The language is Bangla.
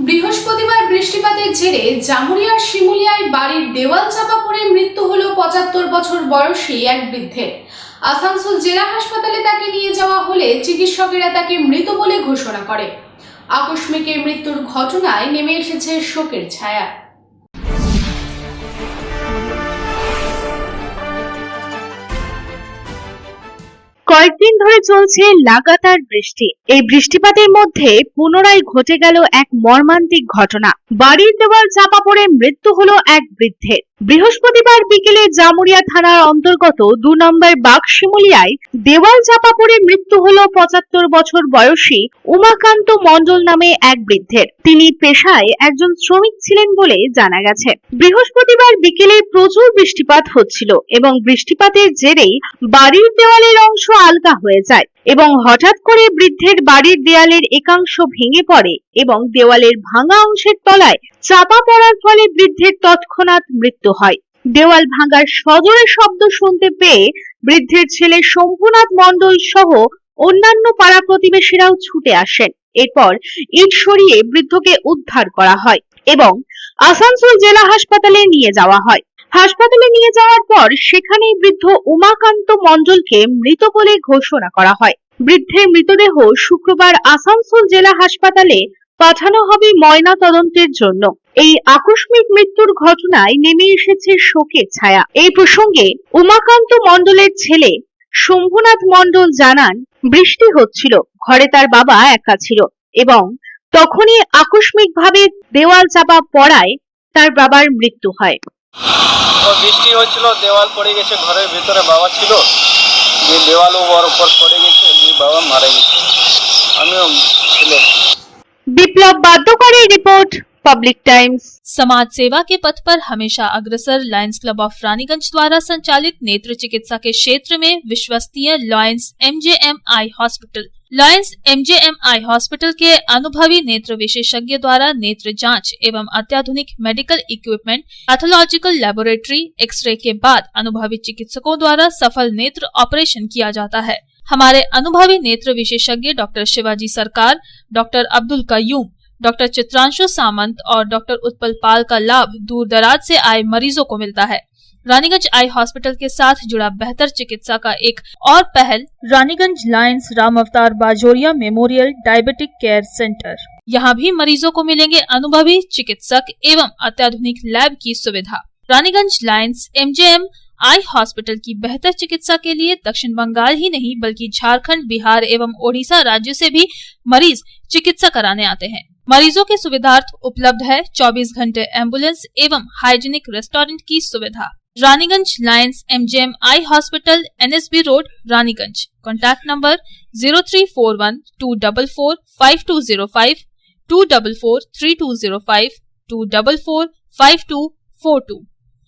বৃহস্পতিবার বৃষ্টিপাতের জেরে জামুরিয়ার শিমুলিয়ায় বাড়ির দেওয়াল চাপা পড়ে মৃত্যু হলো ৭৫ বছর বয়সী এক বৃদ্ধের। আসানসোল জেলা হাসপাতালে তাকে নিয়ে যাওয়া হলে চিকিৎসকেরা তাকে মৃত বলে ঘোষণা করে। আকস্মিক এই মৃত্যুর ঘটনায় নেমে এসেছে শোকের ছায়া। কয়েকদিন ধরে চলছে লাগাতার বৃষ্টি। এই বৃষ্টিপাতের মধ্যে পুনরায় ঘটে গেল এক মর্মান্তিক ঘটনা। বাড়ির দেওয়াল চাপা পড়ে মৃত্যু হলো এক বৃদ্ধের। বৃহস্পতিবার বিকেলে জামুরিয়া থানার অন্তর্গত ২ নম্বর বাগশিমুলিয়ায় দেওয়াল চাপা পড়ে মৃত্যু হলো ৭৫ বছর বয়সী উমাকান্ত মণ্ডল নামে এক বৃদ্ধের। তিনি পেশায় একজন শ্রমিক ছিলেন বলে জানা গেছে। বৃহস্পতিবার বিকেলে প্রচুর বৃষ্টিপাত হচ্ছিল এবং বৃষ্টিপাতের জেরেই বাড়ির দেওয়ালের অংশ আলগা হয়ে যায় এবং হঠাৎ করে বৃদ্ধের বাড়ির দেয়ালের একাংশ ভেঙে পড়ে এবং দেওয়ালের ভাঙা অংশের তলায় চাপা পড়ার ফলে বৃদ্ধের তৎক্ষণাৎ মৃত্যু হয়। দেওয়াল ভাঙার সজোরে শব্দ শুনতে পেয়ে বৃদ্ধের ছেলে শম্ভুনাথ মণ্ডল সহ অন্যান্য পাড়া প্রতিবেশীরাও ছুটে আসেন। এরপর ইট সরিয়ে বৃদ্ধকে উদ্ধার করা হয় এবং আসানসোল জেলা হাসপাতালে নিয়ে যাওয়া হয়। হাসপাতালে নিয়ে যাওয়ার পর সেখানেই বৃদ্ধ উমাকান্ত মণ্ডলকে মৃত বলে ঘোষণা করা হয়। বৃদ্ধের মৃতদেহ শুক্রবার আসানসোল জেলা হাসপাতালে পাঠানো হবে ময়না তদন্তের জন্য। এই আকস্মিক মৃত্যুর ঘটনায় নেমে এসেছে শোকের ছায়া। এই প্রসঙ্গে উমাকান্ত মণ্ডলের ছেলে শম্ভুনাথ মণ্ডল জানান, বৃষ্টি হচ্ছিল, ঘরে তার বাবা একা ছিল এবং তখনই আকস্মিকভাবে দেওয়াল চাপা পড়ায় তার বাবার মৃত্যু হয়। বৃষ্টি হচ্ছিল, দেওয়াল পড়ে গেছে, ঘরের ভিতরে বাবা ছিল, যে দেওয়াল ওর উপর পড়ে গেছে, বাবা মারা গেছে, আমিও ছেলে। বিপ্লব বাদ্যকরী रिपोर्ट पब्लिक टाइम्स। समाज सेवा के पथ पर हमेशा अग्रसर लायंस क्लब ऑफ रानीगंज द्वारा संचालित नेत्र चिकित्सा के क्षेत्र में विश्वसनीय Lions MJM eye hospital. Lions MJM eye hospital के अनुभवी नेत्र विशेषज्ञ द्वारा नेत्र जांच एवं अत्याधुनिक medical equipment, pathological laboratory, X ray के बाद अनुभवी चिकित्सकों द्वारा सफल नेत्र ऑपरेशन किया जाता है। हमारे अनुभवी नेत्र विशेषज्ञ डॉक्टर शिवाजी सरकार, डॉक्टर अब्दुल कयूम, डॉक्टर चित्रांशु सामंत और डॉक्टर उत्पल पाल का लाभ दूर दराज से आए मरीजों को मिलता है। रानीगंज आई हॉस्पिटल के साथ जुड़ा बेहतर चिकित्सा का एक और पहल रानीगंज लायंस राम अवतार Bajoria memorial diabetic care centre. यहाँ भी मरीजों को मिलेंगे अनुभवी चिकित्सक एवं अत्याधुनिक लैब की सुविधा। Raniganj Lions MJM eye hospital की बेहतर चिकित्सा के लिए दक्षिण बंगाल ही नहीं बल्कि झारखंड, बिहार एवं ओडिशा राज्य से भी मरीज चिकित्सा कराने आते हैं। मरीजों के सुविधार्थ उपलब्ध है 24 घंटे एम्बुलेंस एवं हाइजीनिक रेस्टोरेंट की सुविधा। Raniganj Lions MJM eye hospital, NSB road, Raniganj. Contact number 0341244520, 2443205, 2445242।